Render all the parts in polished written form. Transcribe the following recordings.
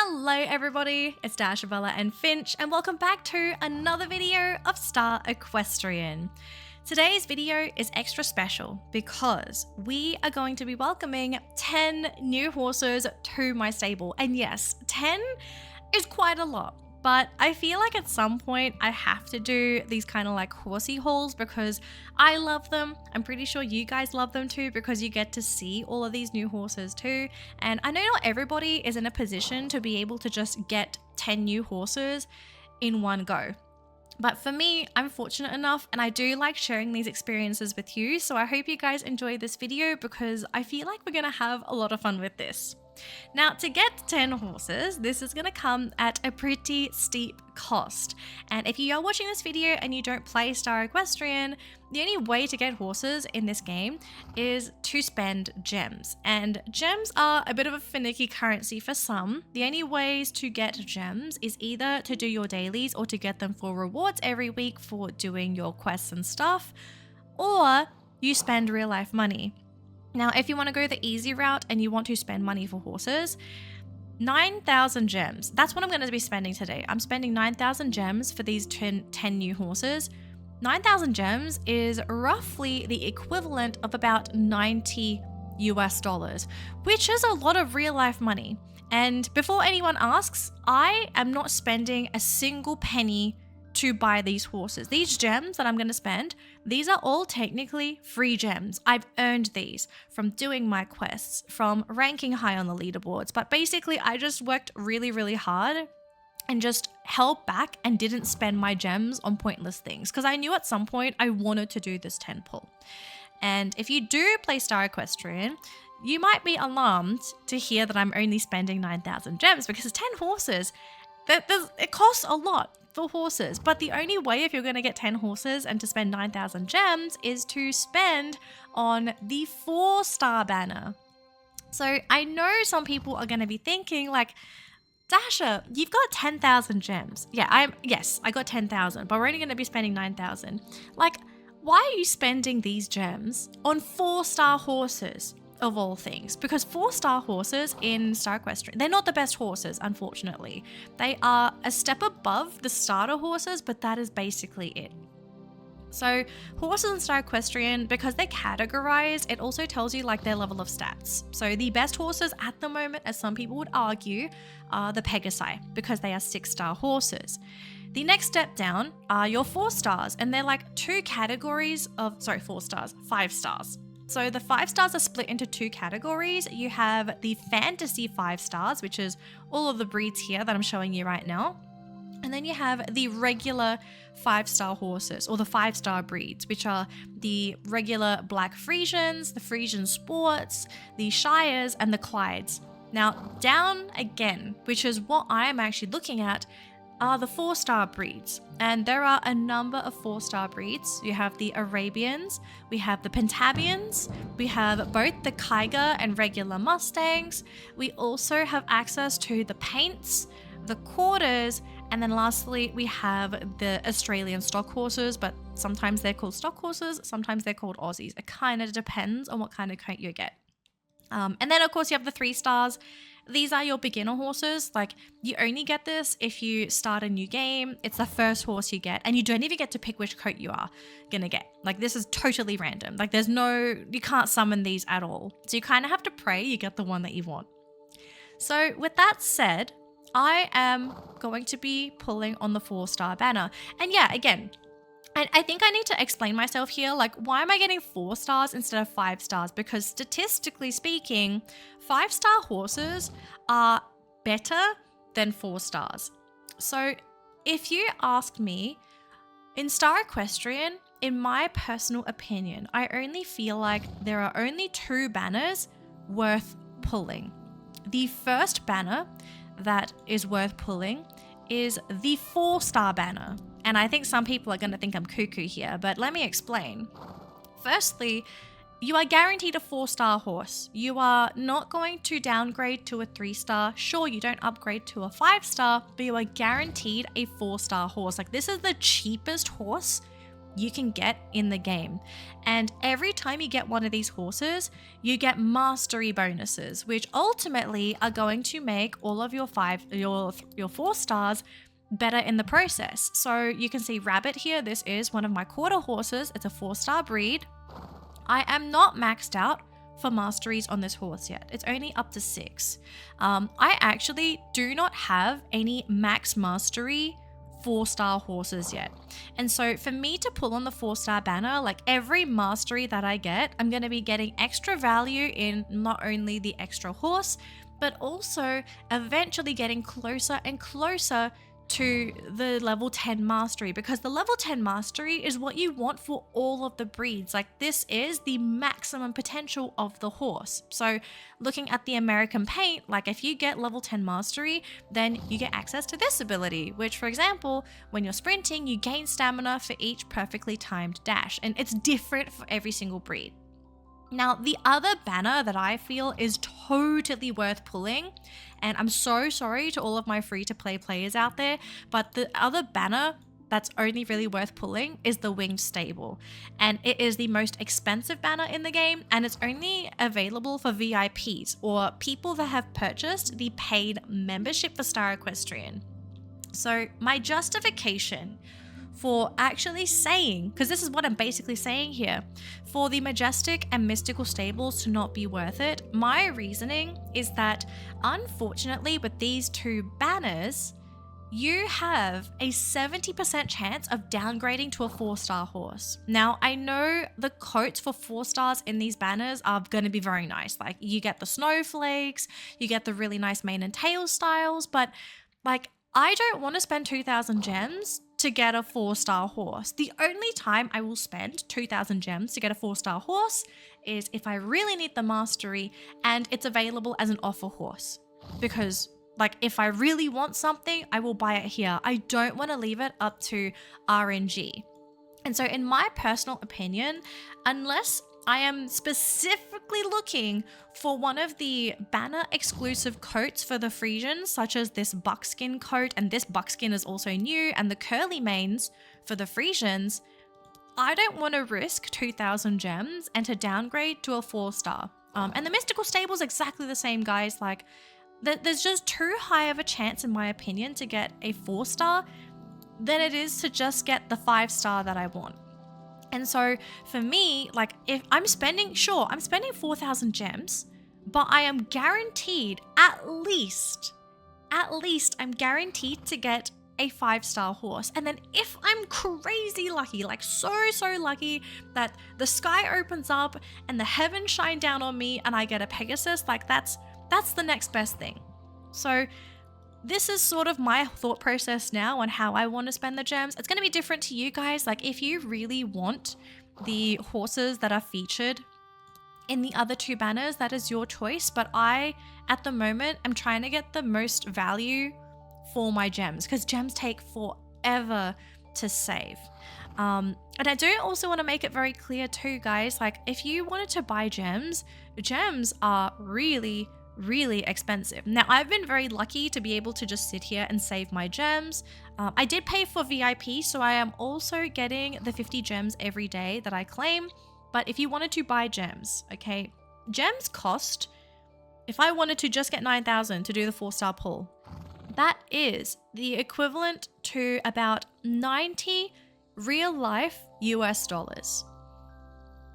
Hello everybody, it's Dashabella and Finch and welcome back to another video of Star Equestrian. Today's video is extra special because we are going to be welcoming 10 new horses to my stable. And yes, 10 is quite a lot, but I feel like at some point I have to do these kind of like horsey hauls because I love them. I'm pretty sure you guys love them too because you get to see all of these new horses too. And I know not everybody is in a position to be able to just get 10 new horses in one go. But for me, I'm fortunate enough and I do like sharing these experiences with you. So I hope you guys enjoy this video because I feel like we're going to have a lot of fun with this. Now, to get 10 horses, this is going to come at a pretty steep cost. And if you are watching this video and you don't play Star Equestrian, the only way to get horses in this game is to spend gems. And gems are a bit of a finicky currency for some. The only ways to get gems is either to do your dailies or to get them for rewards every week for doing your quests and stuff, or you spend real life money. Now, if you want to go the easy route and you want to spend money for horses, 9,000 gems. That's what I'm going to be spending today. I'm spending 9,000 gems for these 10 new horses. 9,000 gems is roughly the equivalent of about $90 US, which is a lot of real life money. And before anyone asks, I am not spending a single penny to buy these horses. These gems that I'm going to spend, these are all technically free gems. I've earned these from doing my quests, from ranking high on the leaderboards. But basically, I just worked really, really hard and just held back and didn't spend my gems on pointless things because I knew at some point I wanted to do this 10 pull. And if you do play Star Equestrian, you might be alarmed to hear that I'm only spending 9,000 gems because 10 horses, it costs a lot for horses. But the only way if you're going to get 10 horses and to spend 9,000 gems is to spend on the 4-star banner. So I know some people are going to be thinking like, Dasha, you've got 10,000 gems. Yes, I got 10,000, but we're only going to be spending 9,000. Like, why are you spending these gems on 4-star horses? Of all things, because 4-star horses in Star Equestrian, they're not the best horses, unfortunately. They are a step above the starter horses, but that is basically it. So horses in Star Equestrian, because they're categorized, it also tells you like their level of stats. So the best horses at the moment, as some people would argue, are the Pegasi, because they are 6-star horses. The next step down are your 4 stars, and they're like 5 stars. So the 5 stars are split into 2 categories. You have the fantasy 5 stars, which is all of the breeds here that I'm showing you right now. And then you have the regular 5-star horses, or the 5-star breeds, which are the regular Black Frisians, the Frisian Sports, the Shires, and the Clydes. Now, down again, which is what I am actually looking at, are the 4-star breeds. And there are a number of 4-star breeds. You have the Arabians, we have the Pentabians, we have both the Kaiga and regular Mustangs. We also have access to the Paints, the Quarters, and then lastly, we have the Australian stock horses, but sometimes they're called stock horses, sometimes they're called Aussies. It kind of depends on what kind of coat you get. And then of course you have the 3 stars. These are your beginner horses. Like, you only get this if you start a new game. It's the first horse you get, and you don't even get to pick which coat you are gonna get. Like, this is totally random. Like, you can't summon these at all. So you kind of have to pray you get the one that you want. So with that said, I am going to be pulling on the 4-star banner. And yeah, again, I think I need to explain myself here. Like, why am I getting 4 stars instead of 5 stars? Because statistically speaking, 5-star horses are better than 4 stars. So if you ask me, in Star Equestrian, in my personal opinion, I only feel like there are only 2 banners worth pulling. The first banner that is worth pulling is the 4-star banner. And I think some people are going to think I'm cuckoo here, but let me explain. Firstly, you are guaranteed a 4-star horse. You are not going to downgrade to a 3-star. Sure, you don't upgrade to a 5-star, but you are guaranteed a 4-star horse. Like, this is the cheapest horse you can get in the game. And every time you get one of these horses, you get mastery bonuses, which ultimately are going to make all of your 4 stars better in the process. So you can see Rabbit here. This is one of my quarter horses. It's a 4-star breed. I am not maxed out for masteries on this horse yet. It's only up to 6. I actually do not have any max mastery 4-star horses yet. And so for me to pull on the 4-star banner, like every mastery that I get, I'm going to be getting extra value in not only the extra horse, but also eventually getting closer and closer to the level 10 mastery, because the level 10 mastery is what you want for all of the breeds. Like, this is the maximum potential of the horse. So looking at the American paint, like if you get level 10 mastery, then you get access to this ability, which, for example, when you're sprinting, you gain stamina for each perfectly timed dash, and it's different for every single breed. Now, the other banner that I feel is totally worth pulling, and I'm so sorry to all of my free-to-play players out there, but the other banner that's only really worth pulling is the Winged Stable. And it is the most expensive banner in the game, and it's only available for VIPs, or people that have purchased the paid membership for Star Equestrian. So my justification for actually saying, because this is what I'm basically saying here, for the Majestic and Mystical Stables to not be worth it, my reasoning is that unfortunately with these 2 banners, you have a 70% chance of downgrading to a 4-star horse. Now, I know the coats for 4 stars in these banners are going to be very nice. Like, you get the snowflakes, you get the really nice mane and tail styles, but like, I don't want to spend 2,000 gems to get a 4-star horse. The only time I will spend 2,000 gems to get a 4-star horse is if I really need the mastery and it's available as an offer horse. Because like, if I really want something, I will buy it here. I don't want to leave it up to RNG. And so in my personal opinion, unless I am specifically looking for one of the banner exclusive coats for the Frisians, such as this buckskin coat, and this buckskin is also new, and the curly manes for the Frisians, I don't want to risk 2,000 gems and to downgrade to a 4-star. And the Mystical Stable is exactly the same, guys. Like, there's just too high of a chance, in my opinion, to get a 4-star than it is to just get the 5-star that I want. And so for me, like, if I'm spending 4,000 gems, but I am guaranteed at least I'm guaranteed to get a 5-star horse. And then if I'm crazy lucky, like so lucky that the sky opens up and the heavens shine down on me and I get a Pegasus, like that's the next best thing. So this is sort of my thought process now on how I want to spend the gems. It's going to be different to you guys. Like, if you really want the horses that are featured in the other 2 banners, that is your choice. But I, at the moment, am trying to get the most value for my gems, because gems take forever to save. And I do also want to make it very clear too, guys, like, if you wanted to buy gems are really expensive. Now, I've been very lucky to be able to just sit here and save my gems. I did pay for VIP, so I am also getting the 50 gems every day that I claim. But if you wanted to buy gems, okay, gems cost, if I wanted to just get 9,000 to do the 4-star pull, that is the equivalent to about 90 real life US dollars.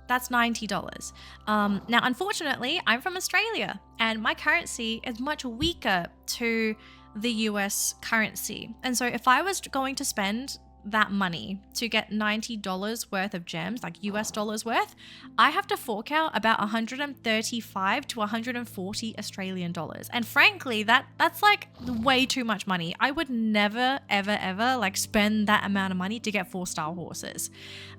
That's $90. Now, unfortunately, I'm from Australia and my currency is much weaker to the US currency. And so if I was going to spend that money to get $90 worth of gems, like US dollars worth, I have to fork out about 135 to 140 Australian dollars. And frankly, that's like way too much money. I would never, ever like spend that amount of money to get 4-star horses.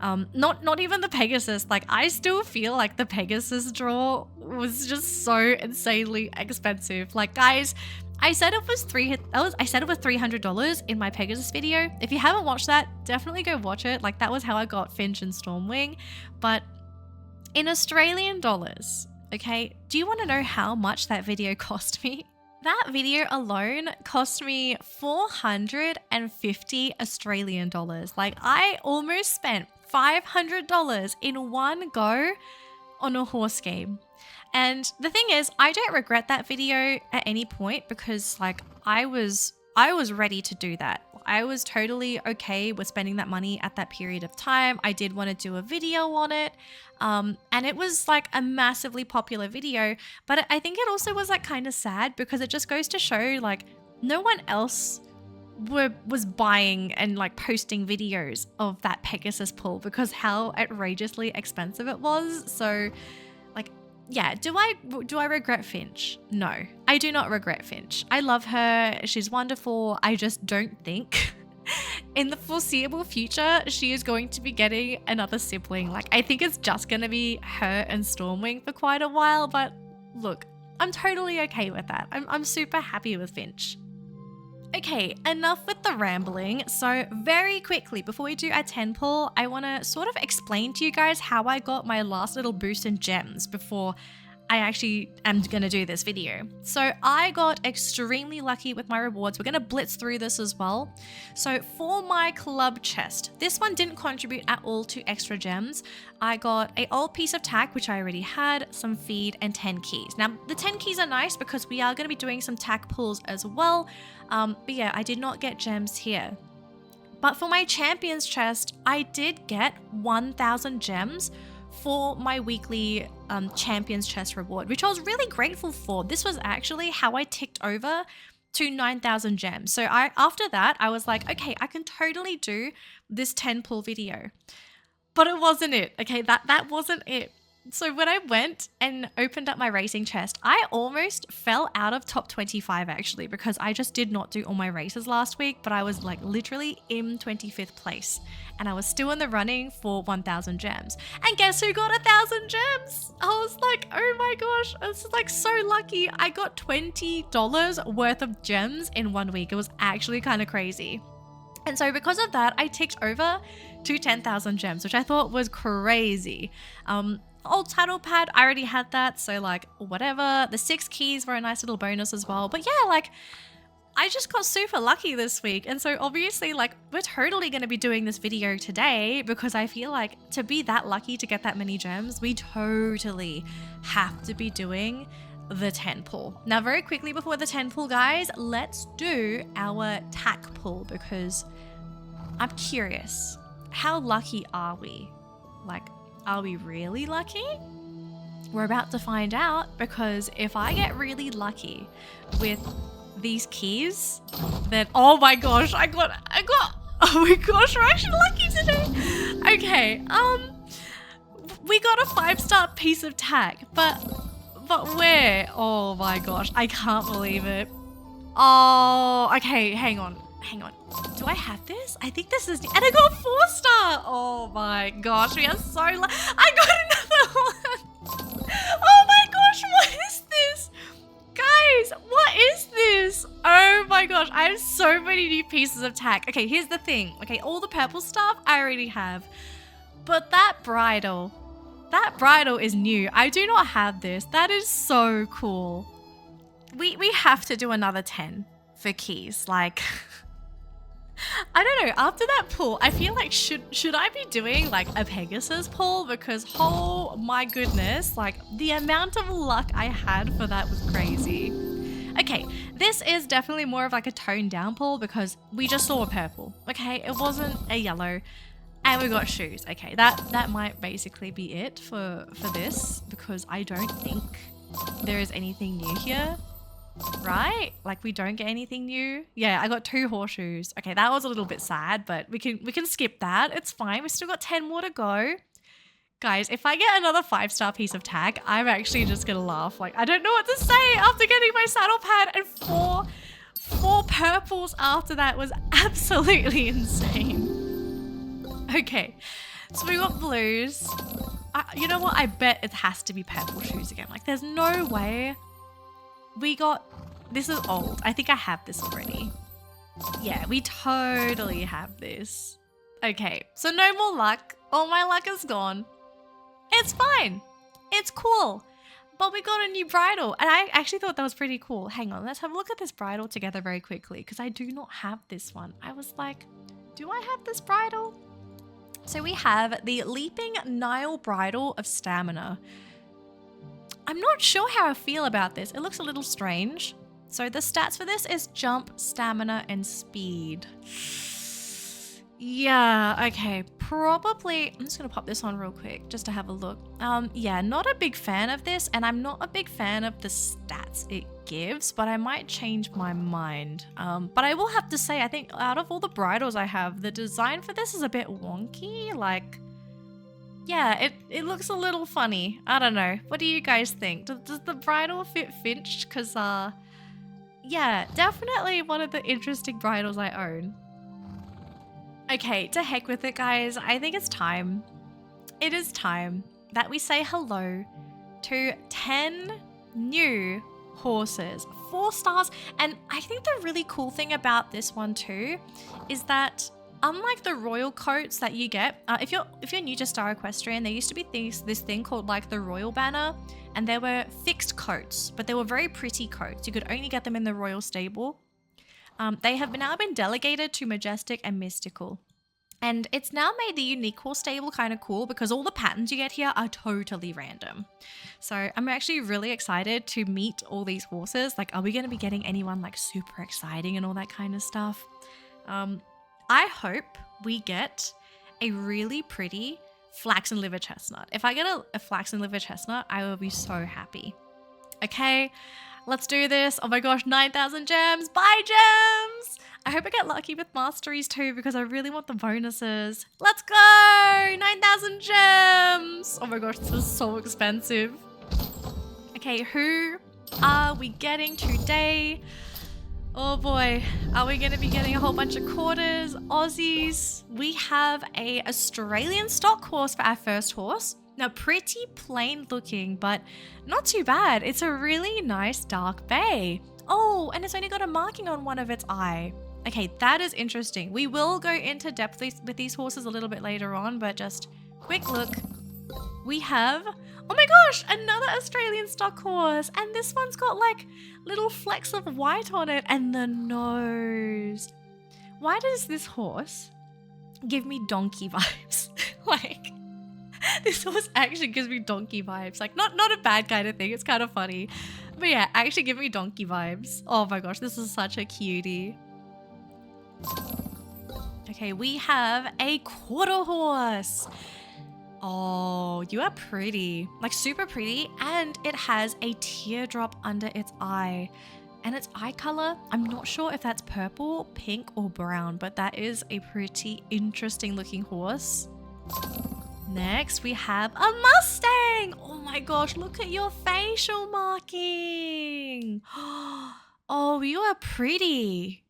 Not even the Pegasus. Like, I still feel like the Pegasus draw was just so insanely expensive. Like, guys, I said it was $300 in my Pegasus video. If you haven't watched that, definitely go watch it. Like, that was how I got Finch and Stormwing. But in Australian dollars, okay, do you want to know how much that video cost me? That video alone cost me 450 Australian dollars. Like, I almost spent $500 in one go on a horse game. And the thing is, I don't regret that video at any point because like I was ready to do that. I was totally okay with spending that money at that period of time. I did want to do a video on it. And it was like a massively popular video, but I think it also was like kind of sad because it just goes to show like no one else was buying and like posting videos of that Pegasus pull because how outrageously expensive it was. So like, yeah, do I regret Finch? No, I do not regret Finch. I love her. She's wonderful. I just don't think in the foreseeable future she is going to be getting another sibling. Like, I think it's just going to be her and Stormwing for quite a while. But look, I'm totally okay with that. I'm super happy with Finch. Okay, enough with the rambling. So very quickly, before we do our 10 pull, I want to sort of explain to you guys how I got my last little boost in gems before I actually am going to do this video. So I got extremely lucky with my rewards. We're going to blitz through this as well. So for my club chest, this one didn't contribute at all to extra gems. I got an old piece of tack, which I already had, some feed, and 10 keys. Now, the 10 keys are nice because we are going to be doing some tack pulls as well. But yeah, I did not get gems here. But for my champions chest, I did get 1,000 gems for my weekly champions chest reward, which I was really grateful for. This was actually how I ticked over to 9,000 gems. So after that, I was like, okay, I can totally do this 10 pull video. But it wasn't it. Okay, that wasn't it. So when I went and opened up my racing chest, I almost fell out of top 25 actually, because I just did not do all my races last week, but I was like literally in 25th place and I was still in the running for 1,000 gems. And guess who got 1,000 gems? I was like, oh my gosh, I was like so lucky. I got $20 worth of gems in 1 week. It was actually kind of crazy. And so because of that, I ticked over to 10,000 gems, which I thought was crazy. Old title pad, I already had that, so like whatever. The 6 keys were a nice little bonus as well. But yeah, like I just got super lucky this week. And so obviously like we're totally going to be doing this video today because I feel like to be that lucky to get that many gems, we totally have to be doing the 10 pull. Now very quickly before the 10 pull, guys, let's do our tack pull because I'm curious, how lucky are we? Like, are we really lucky? We're about to find out because if I get really lucky with these keys, then oh my gosh, I got oh my gosh, we're actually lucky today. Okay, we got a 5-star piece of tack, but where? Oh my gosh, I can't believe it. Oh, okay, hang on. Do I have this? I think this is, and I got a 4-star. Oh my gosh, we are so I got another one. Oh my gosh, what is this? Guys, what is this? Oh my gosh, I have so many new pieces of tack. Okay, here's the thing. Okay, all the purple stuff I already have. But that bridle is new. I do not have this. That is so cool. We have to do another 10 for keys. Like I don't know, after that pull, I feel like should I be doing like a Pegasus pull? Because oh my goodness, like the amount of luck I had for that was crazy. Okay, this is definitely more of like a toned down pull because we just saw a purple. Okay, it wasn't a yellow. And we got shoes. Okay, that might basically be it for this because I don't think there is anything new here. Right? Like we don't get anything new. Yeah, I got 2 horseshoes. Okay, that was a little bit sad, but we can skip that. It's fine. We still got 10 more to go. Guys, if I get another 5-star piece of tack, I'm actually just gonna laugh. Like I don't know what to say after getting my saddle pad and four purples after that was absolutely insane. Okay, so we got blues. You know what? I bet it has to be purple shoes again. Like there's no way. We got, this is old. I think I have this already. Yeah, we totally have this. Okay, so no more luck. All my luck is gone. It's fine. It's cool. But we got a new bridle and I actually thought that was pretty cool. Hang on, let's have a look at this bridle together very quickly because I do not have this one. I was like, do I have this bridle? So we have the Leaping Nile Bridle of Stamina. I'm not sure how I feel about this. It looks a little strange. So the stats for this is jump, stamina, and speed. Yeah, okay, probably. I'm just gonna pop this on real quick just to have a look. Yeah, not a big fan of this, and I'm not a big fan of the stats it gives, but I might change my mind. But I will have to say, I think out of all the bridles I have, the design for this is a bit wonky. Like, yeah, it looks a little funny. I don't know. What do you guys think? Does the bridle fit Finch? Because, yeah, definitely one of the interesting bridles I own. Okay, to heck with it, guys. I think it's time. It is time that we say hello to 10 new horses. 4 stars. And I think the really cool thing about this one too is that unlike the royal coats that you get, if you're new to Star Equestrian, there used to be this thing called like the royal banner, and there were fixed coats, but they were very pretty coats. You could only get them in the royal stable. They have now been delegated to Majestic and Mystical. And it's now made the unique horse stable kind of cool because all the patterns you get here are totally random. So I'm actually really excited to meet all these horses. Like, are we going to be getting anyone like super exciting and all that kind of stuff? I hope we get a really pretty flaxen liver chestnut. If I get a flaxen liver chestnut, I will be so happy. Okay, let's do this. Oh my gosh, 9,000 gems. Bye, gems. I hope I get lucky with masteries too because I really want the bonuses. Let's go. 9,000 gems. Oh my gosh, this is so expensive. Okay, who are we getting today? Oh boy, are we going to be getting a whole bunch of quarters, Aussies? We have a Australian stock horse for our first horse. Now, pretty plain looking, but not too bad. It's a really nice dark bay. Oh, and it's only got a marking on one of its eye. Okay, that is interesting. We will go into depth with these horses a little bit later on, but just quick look. We have, oh my gosh, another Australian stock horse. And this one's got like little flecks of white on it and the nose. Why does this horse give me donkey vibes? Like, this horse actually gives me donkey vibes. Like, not a bad kind of thing. It's kind of funny. But yeah, actually give me donkey vibes. Oh my gosh, this is such a cutie. Okay, we have a quarter horse. Oh, you are pretty. Like, super pretty. And it has a teardrop under its eye. And its eye color, I'm not sure if that's purple, pink, or brown, but that is a pretty interesting looking horse. Next, we have a Mustang. Oh my gosh, look at your facial marking. Oh, you are pretty.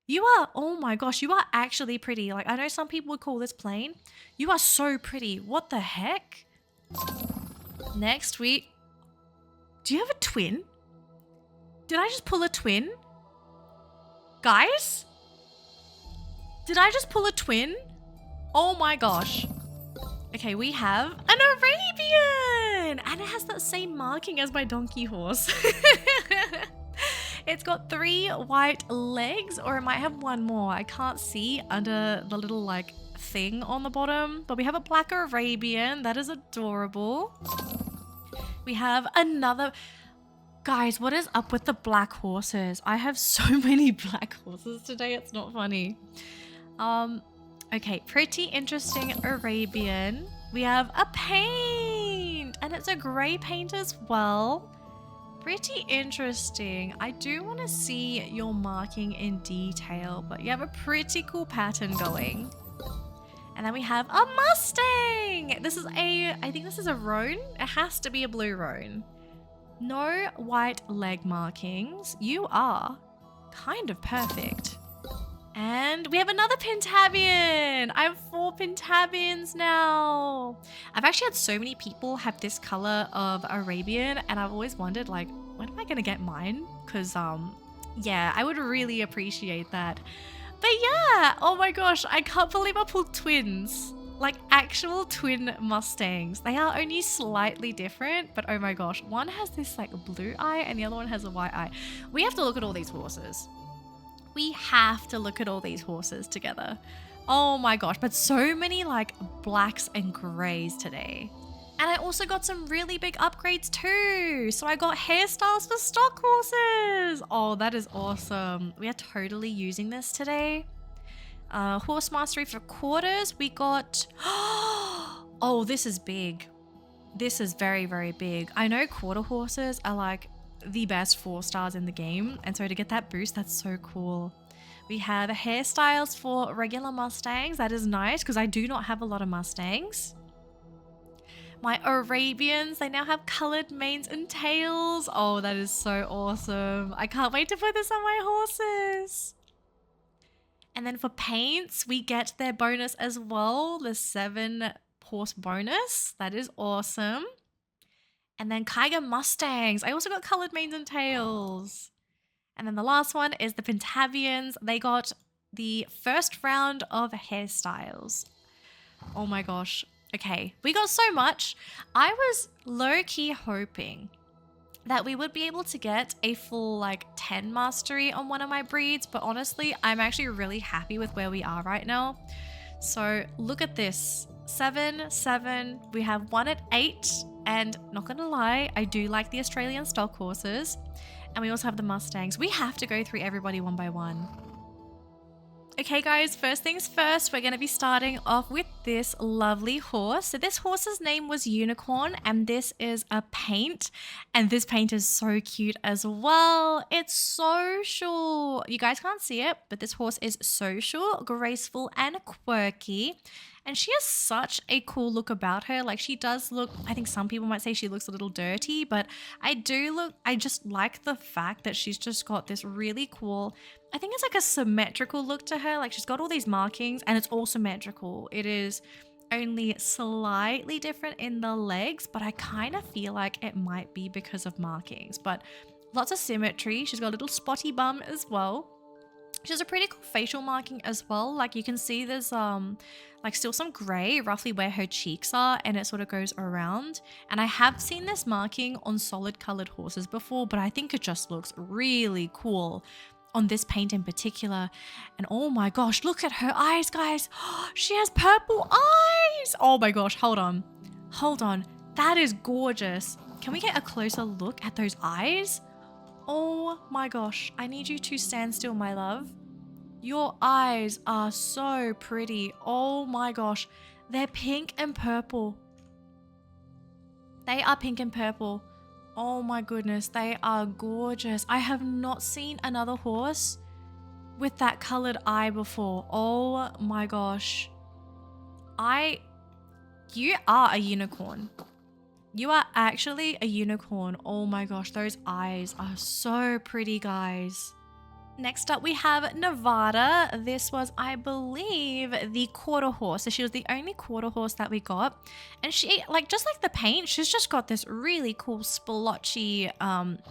You are, oh my gosh, you are actually pretty. Like, I know some people would call this plain. You are so pretty. What the heck? Next, do you have a twin? Did I just pull a twin? Guys? Did I just pull a twin? Oh my gosh. Okay, we have an Arabian! And it has that same marking as my donkey horse. It's got 3 white legs, or it might have one more. I can't see under the little like thing on the bottom. But we have a black Arabian. That is adorable. We have another... Guys, what is up with the black horses? I have so many black horses today. It's not funny. Okay, pretty interesting Arabian. We have a paint, and it's a grey paint as well. Pretty interesting. I do want to see your marking in detail, but you have a pretty cool pattern going. And then we have a Mustang. I think this is a roan. It has to be a blue roan. No white leg markings. You are kind of perfect. And we have another Pentabian. I have 4 Pentabians now. I've actually had so many people have this color of Arabian, and I've always wondered, like, when am I gonna get mine? Because, yeah, I would really appreciate that. But yeah, oh my gosh, I can't believe I pulled twins. Like, actual twin Mustangs. They are only slightly different, but oh my gosh, one has this like blue eye and the other one has a white eye. We have to look at all these horses. We have to look at all these horses together. Oh my gosh, but so many like blacks and grays today. And I also got some really big upgrades too. So I got hairstyles for stock horses. Oh, that is awesome. We are totally using this today. Horse mastery for quarters. We got, oh, this is big. This is very, very big. I know quarter horses are like the best 4 stars in the game. And so to get that boost, that's so cool. We have hairstyles for regular Mustangs. That is nice because I do not have a lot of Mustangs. My Arabians, they now have colored manes and tails. Oh, that is so awesome. I can't wait to put this on my horses. And then for paints, we get their bonus as well, the 7 horse bonus. That is awesome. And then Kaiga Mustangs. I also got colored manes and tails. And then the last one is the Pentavians. They got the first round of hairstyles. Oh my gosh. Okay, we got so much. I was low-key hoping that we would be able to get a full like 10 mastery on one of my breeds, but honestly, I'm actually really happy with where we are right now. So look at this, 7, 7, we have 1 at 8, and not gonna lie, I do like the Australian stock horses, and we also have the Mustangs. We have to go through everybody one by one. Okay guys, first things first, we're going to be starting off with this lovely horse. So this horse's name was Unicorn, and this is a paint, and this paint is so cute as well. It's social. You guys can't see it, but this horse is social, graceful, and quirky. And she has such a cool look about her. Like she does look, I think some people might say she looks a little dirty, but I just like the fact that she's just got this really cool, I think it's like a symmetrical look to her. Like she's got all these markings and it's all symmetrical. It is only slightly different in the legs, but I kind of feel like it might be because of markings, but lots of symmetry. She's got a little spotty bum as well. She has a pretty cool facial marking as well. Like you can see there's like still some gray roughly where her cheeks are, and it sort of goes around. And I have seen this marking on solid colored horses before, but I think it just looks really cool on this paint in particular. And oh my gosh, look at her eyes, guys. She has purple eyes. Oh my gosh, hold on. That is gorgeous. Can we get a closer look at those eyes? Oh my gosh, I need you to stand still, my love. Your eyes are so pretty. Oh my gosh, they're pink and purple. They are pink and purple. Oh my goodness, they are gorgeous. I have not seen another horse with that colored eye before. Oh my gosh. You are a unicorn. You are actually a unicorn. Oh my gosh, those eyes are so pretty, guys. Next up, we have Nevada. This was, I believe, the quarter horse. So she was the only quarter horse that we got. And she, like, just like the paint, she's just got this really cool splotchy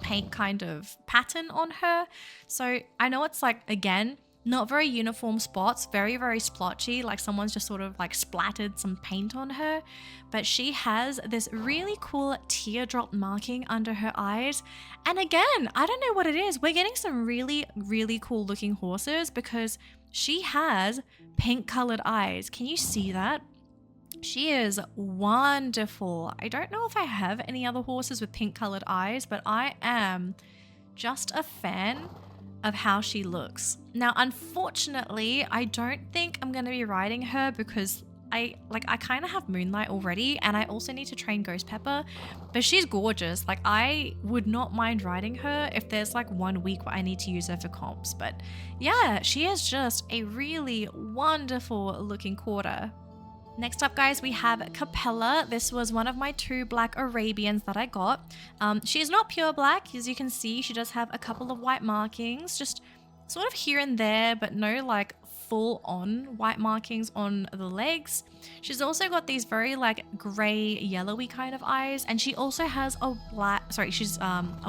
paint kind of pattern on her. So I know it's like, again, not very uniform spots, very, very splotchy, like someone's just sort of like splattered some paint on her. But she has this really cool teardrop marking under her eyes. And again, I don't know what it is. We're getting some really, really cool looking horses because she has pink colored eyes. Can you see that? She is wonderful. I don't know if I have any other horses with pink colored eyes, but I am just a fan of how she looks. Now, unfortunately, I don't think I'm going to be riding her because I kind of have Moonlight already, and I also need to train Ghost Pepper, but she's gorgeous. Like, I would not mind riding her if there's like 1 week where I need to use her for comps. But yeah, she is just a really wonderful looking quarter. Next up, guys, we have Capella. This was one of my 2 black Arabians that I got. She is not pure black. As you can see, she does have a couple of white markings, just sort of here and there, but no like full on white markings on the legs. She's also got these very like gray yellowy kind of eyes, and she also has a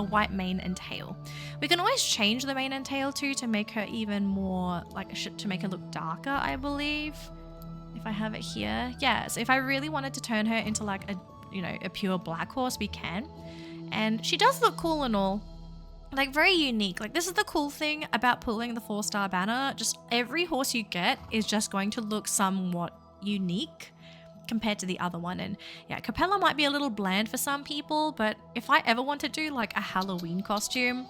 white mane and tail. We can always change the mane and tail too to make her even more like, to make her look darker, I believe. If I have it here, yeah, so if I really wanted to turn her into like a pure black horse, we can. And she does look cool and all. like very unique. Like this is the cool thing about pulling the 4-star banner. Just every horse you get is just going to look somewhat unique compared to the other one. And yeah, Capella might be a little bland for some people, but if I ever want to do like a Halloween costume,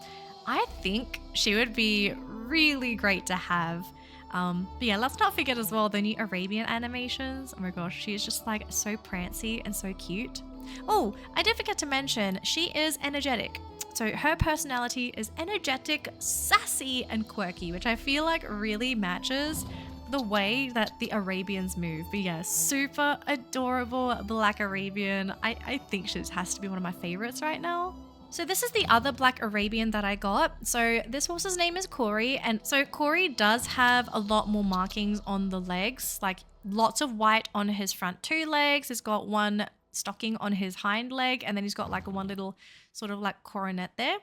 I think she would be really great to have. But yeah, let's not forget as well the new Arabian animations. Oh my gosh, she is just like so prancy and so cute. Oh, I did forget to mention, she is energetic. So her personality is energetic, sassy, and quirky, which I feel like really matches the way that the Arabians move. But yeah, super adorable black Arabian. I think she has to be one of my favorites right now. So this is the other black Arabian that I got. So this horse's name is Corey. And so Corey does have a lot more markings on the legs, like lots of white on his front 2 legs. He's got one stocking on his hind leg, and then he's got like one little sort of like coronet there.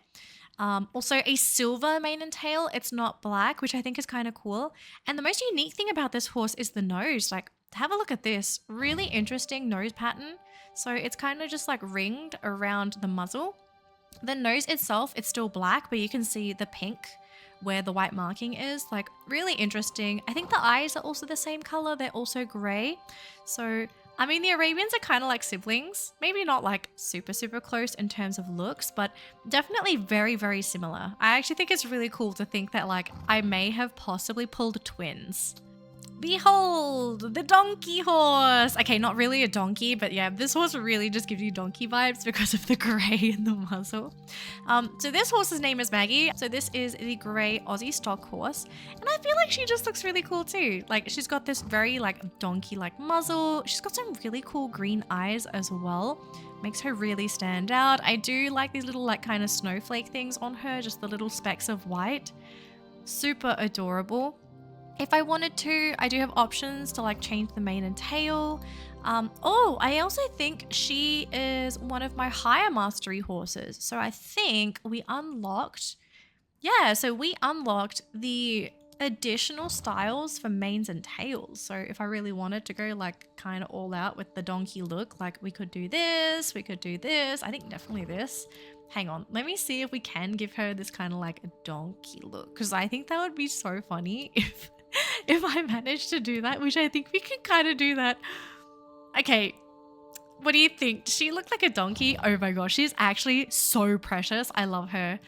Also a silver mane and tail. It's not black, which I think is kind of cool. And the most unique thing about this horse is the nose. Like, have a look at this. Really interesting nose pattern. So it's kind of just like ringed around the muzzle. The nose itself, it's still black, but you can see the pink where the white marking is. Like, really interesting. I think the eyes are also the same color. They're also gray. So I mean, the Arabians are kind of like siblings. Maybe not like super, super close in terms of looks, but definitely very, very similar. I actually think it's really cool to think that like I may have possibly pulled twins. Behold, the donkey horse. Okay, not really a donkey, but yeah, this horse really just gives you donkey vibes because of the gray in the muzzle. So this horse's name is Maggie. So this is the gray Aussie stock horse. And I feel like she just looks really cool too. Like she's got this very like donkey-like muzzle. She's got some really cool green eyes as well. Makes her really stand out. I do like these little like kind of snowflake things on her, just the little specks of white. Super adorable. If I wanted to, I do have options to like change the mane and tail. Oh, I also think she is one of my higher mastery horses. So I think we unlocked, so we unlocked the additional styles for manes and tails. So if I really wanted to go like kind of all out with the donkey look, like we could do this, we could do this. I think definitely this. Hang on, let me see if we can give her this kind of like a donkey look, because I think that would be so funny if I managed to do that, which I think we can kind of do that. Okay, what do you think? Does she look like a donkey? Oh my gosh, she's actually so precious. I love her.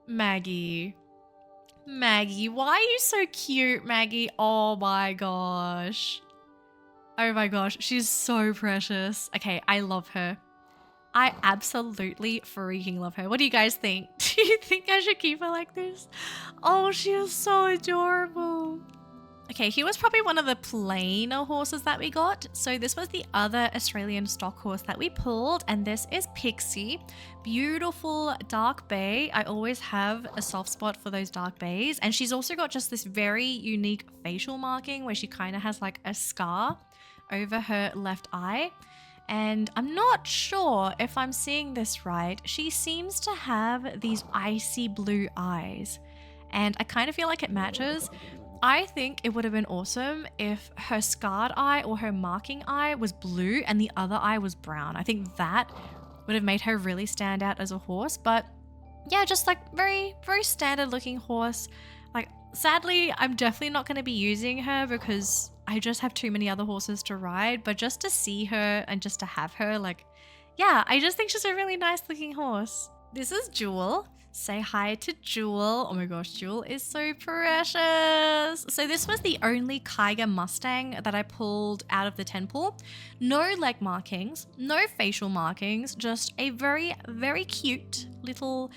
Maggie. Maggie, why are you so cute, Maggie? Oh my gosh. Oh my gosh, she's so precious. Okay, I love her. I absolutely freaking love her. What do you guys think? Do you think I should keep her like this? Oh, she is so adorable. Okay, he was probably one of the plainer horses that we got. So this was the other Australian stock horse that we pulled, and this is Pixie. Beautiful dark bay. I always have a soft spot for those dark bays. And she's also got just this very unique facial marking where she kind of has like a scar over her left eye. And I'm not sure if I'm seeing this right. She seems to have these icy blue eyes, and I kind of feel like it matches. I think it would have been awesome if her scarred eye or her marking eye was blue and the other eye was brown. I think that would have made her really stand out as a horse. But yeah, just like very, very standard looking horse. Like, sadly, I'm definitely not going to be using her because I just have too many other horses to ride. But just to see her and just to have her, like, yeah, I just think she's a really nice looking horse. This is Jewel. Say hi to Jewel. Oh my gosh, Jewel is so precious. So this was the only Kiger Mustang that I pulled out of the 10 pool. No leg markings, no facial markings, just a very, very cute little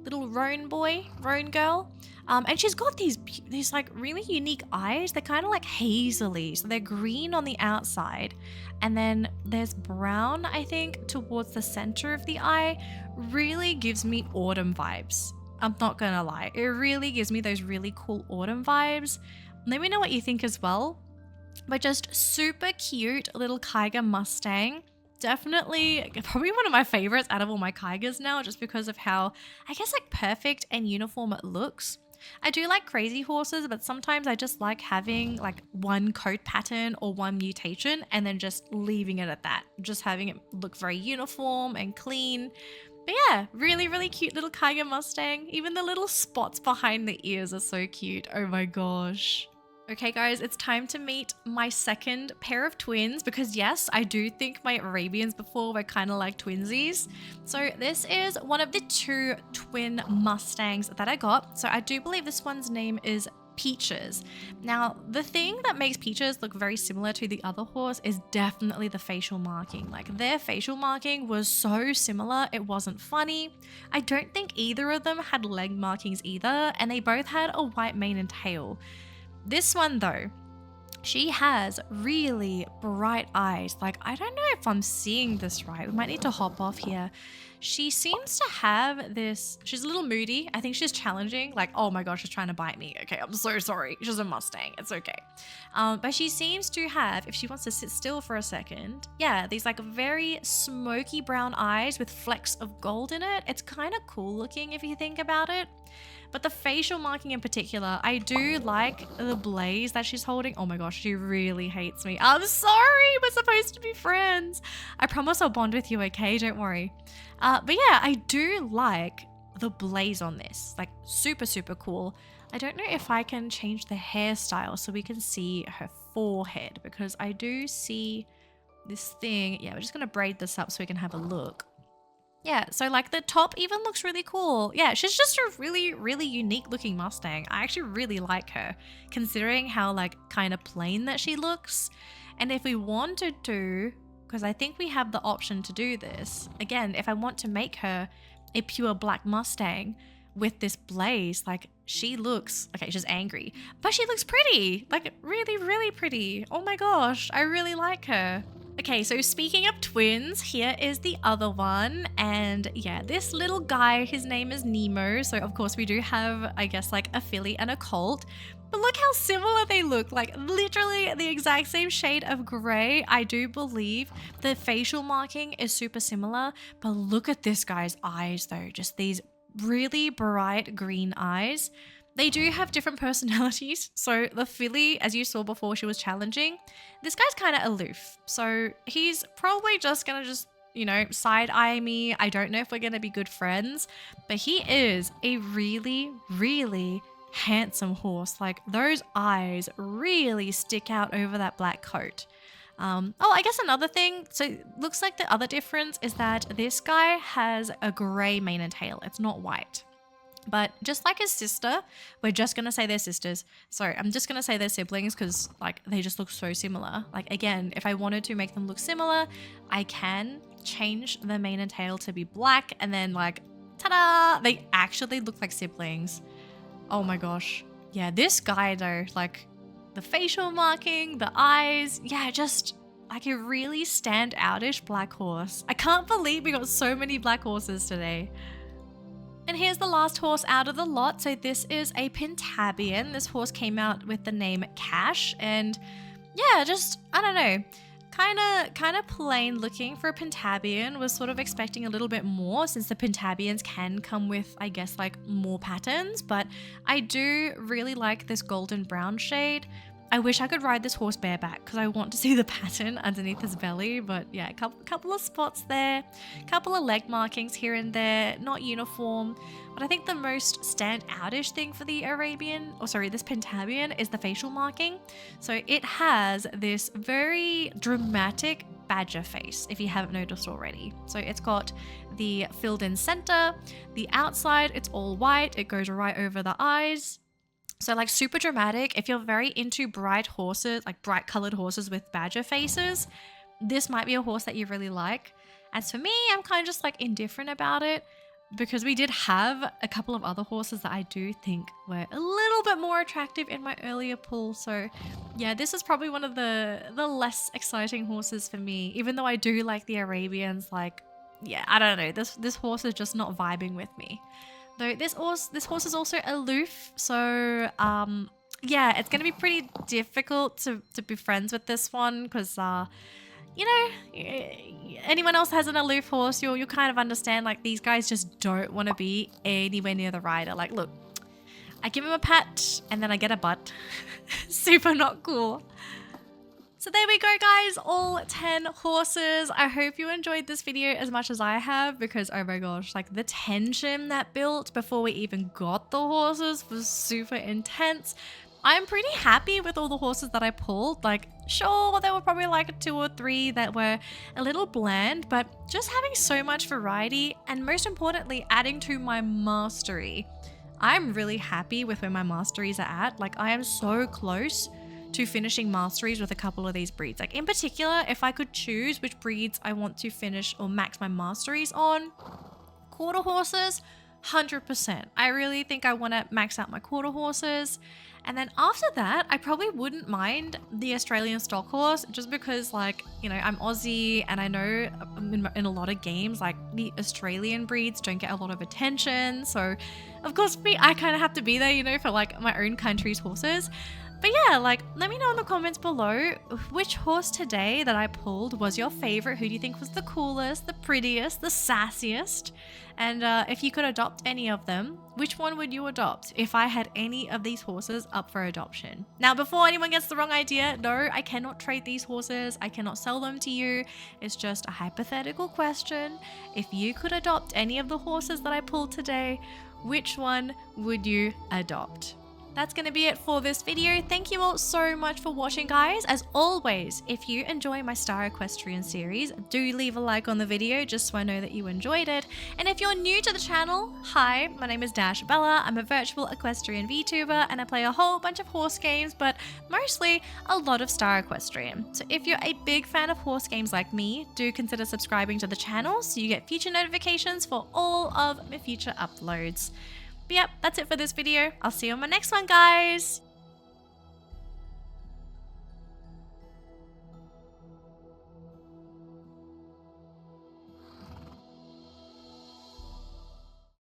roan boy, roan girl. And she's got these like really unique eyes. They're kind of like hazily. So they're green on the outside. And then there's brown, I think, towards the center of the eye. Really gives me autumn vibes. I'm not gonna lie. It really gives me those really cool autumn vibes. Let me know what you think as well. But just super cute little Kiger Mustang. Definitely probably one of my favorites out of all my Kigers now, just because of how, I guess, like perfect and uniform it looks. I do like crazy horses, but sometimes I just like having like one coat pattern or one mutation and then just leaving it at that. Just having it look very uniform and clean. But yeah, really, really cute little Tiger Mustang. Even the little spots behind the ears are so cute. Oh my gosh. Okay guys, it's time to meet my second pair of twins because yes, I do think my Arabians before were kind of like twinsies. So this is one of the two twin Mustangs that I got. So I do believe this one's name is Peaches. Now, the thing that makes Peaches look very similar to the other horse is definitely the facial marking. Like their facial marking was so similar, it wasn't funny. I don't think either of them had leg markings either, and they both had a white mane and tail. This one though, she has really bright eyes. Like, I don't know if I'm seeing this right. We might need to hop off here. She seems to have this, she's a little moody. I think she's challenging. Like, oh my gosh, she's trying to bite me. Okay, I'm so sorry. She's a Mustang. It's okay. But she seems to have, if she wants to sit still for a second, yeah, these like very smoky brown eyes with flecks of gold in it. It's kind of cool looking if you think about it. But the facial marking in particular, I do like the blaze that she's holding. Oh my gosh, she really hates me. I'm sorry, we're supposed to be friends. I promise I'll bond with you, okay? Don't worry. But yeah, I do like the blaze on this. Like super, super cool. I don't know if I can change the hairstyle so we can see her forehead because I do see this thing. Yeah, we're just gonna braid this up so we can have a look. Yeah, so like the top even looks really cool. Yeah, she's just a really, really unique looking Mustang. I actually really like her, considering how like kind of plain that she looks. And if we wanted to, because I think we have the option to do this, again, if I want to make her a pure black Mustang with this blaze, like she looks, okay, she's angry, but she looks pretty, like really, really pretty. Oh my gosh, I really like her. Okay, so speaking of twins, here is the other one. And yeah, this little guy, his name is Nemo. So of course we do have, I guess, like a filly and a colt. But look how similar they look, like literally the exact same shade of gray. I do believe the facial marking is super similar, but look at this guy's eyes though, just these really bright green eyes. They do have different personalities. So the filly, as you saw before, she was challenging. This guy's kind of aloof. So he's probably just going to you know, side eye me. I don't know if we're going to be good friends, but he is a really, really handsome horse. Like those eyes really stick out over that black coat. Oh, I guess another thing. So looks like the other difference is that this guy has a gray mane and tail. It's not white. But just like his sister, we're just going to say they're sisters. Sorry, I'm just going to say they're siblings because like they just look so similar. Like again, if I wanted to make them look similar, I can change the mane and tail to be black and then like, ta-da, they actually look like siblings. Oh my gosh. Yeah, this guy though, like the facial marking, the eyes, yeah, just like a really standoutish black horse. I can't believe we got so many black horses today. And here's the last horse out of the lot. So this is a Pentabian. This horse came out with the name Cash. And yeah, just, I don't know, kind of plain looking for a Pentabian. Was sort of expecting a little bit more since the Pentabians can come with, I guess, like more patterns. But I do really like this golden brown shade. I wish I could ride this horse bareback because I want to see the pattern underneath his belly. But yeah, a couple of spots there, a couple of leg markings here and there, not uniform. But I think the most standoutish thing for the Arabian, or sorry, this Pentabian is the facial marking. So it has this very dramatic badger face, if you haven't noticed already. So it's got the filled in center, the outside, it's all white. It goes right over the eyes. So like super dramatic. If you're very into bright horses, like bright colored horses with badger faces, this might be a horse that you really like. As for me, I'm kind of just like indifferent about it because we did have a couple of other horses that I do think were a little bit more attractive in my earlier pull. So yeah, this is probably one of the less exciting horses for me, even though I do like the Arabians. Like, yeah, I don't know. This horse is just not vibing with me. Though this horse is also aloof, so yeah, it's gonna be pretty difficult to be friends with this one because you know, anyone else has an aloof horse, you'll kind of understand like these guys just don't want to be anywhere near the rider. Like, look, I give him a pat and then I get a butt. Super not cool. So there we go, guys, all 10 horses. I hope you enjoyed this video as much as I have, because oh my gosh, like the tension that built before we even got the horses was super intense. I'm pretty happy with all the horses that I pulled. Like, sure, there were probably like 2 or 3 that were a little bland, but just having so much variety and most importantly, adding to my mastery. I'm really happy with where my masteries are at. Like, I am so close to finishing masteries with a couple of these breeds. Like, in particular, if I could choose which breeds I want to finish or max my masteries on, quarter horses, 100%. I really think I want to max out my quarter horses. And then after that, I probably wouldn't mind the Australian stock horse, just because, like, you know, I'm Aussie and I know in a lot of games, like, the Australian breeds don't get a lot of attention. So of course, I kind of have to be there, you know, for like my own country's horses. But yeah, like, let me know in the comments below which horse today that I pulled was your favorite. Who do you think was the coolest, the prettiest, the sassiest? And if you could adopt any of them, which one would you adopt if I had any of these horses up for adoption? Now, before anyone gets the wrong idea, no, I cannot trade these horses. I cannot sell them to you. It's just a hypothetical question. If you could adopt any of the horses that I pulled today, which one would you adopt? That's going to be it for this video. Thank you all so much for watching, guys. As always, if you enjoy my Star Equestrian series, do leave a like on the video just so I know that you enjoyed it. And if you're new to the channel, hi, my name is Dashabella. I'm a virtual equestrian VTuber and I play a whole bunch of horse games, but mostly a lot of Star Equestrian. So if you're a big fan of horse games like me, do consider subscribing to the channel so you get future notifications for all of my future uploads. But yep, that's it for this video. I'll see you on my next one, guys.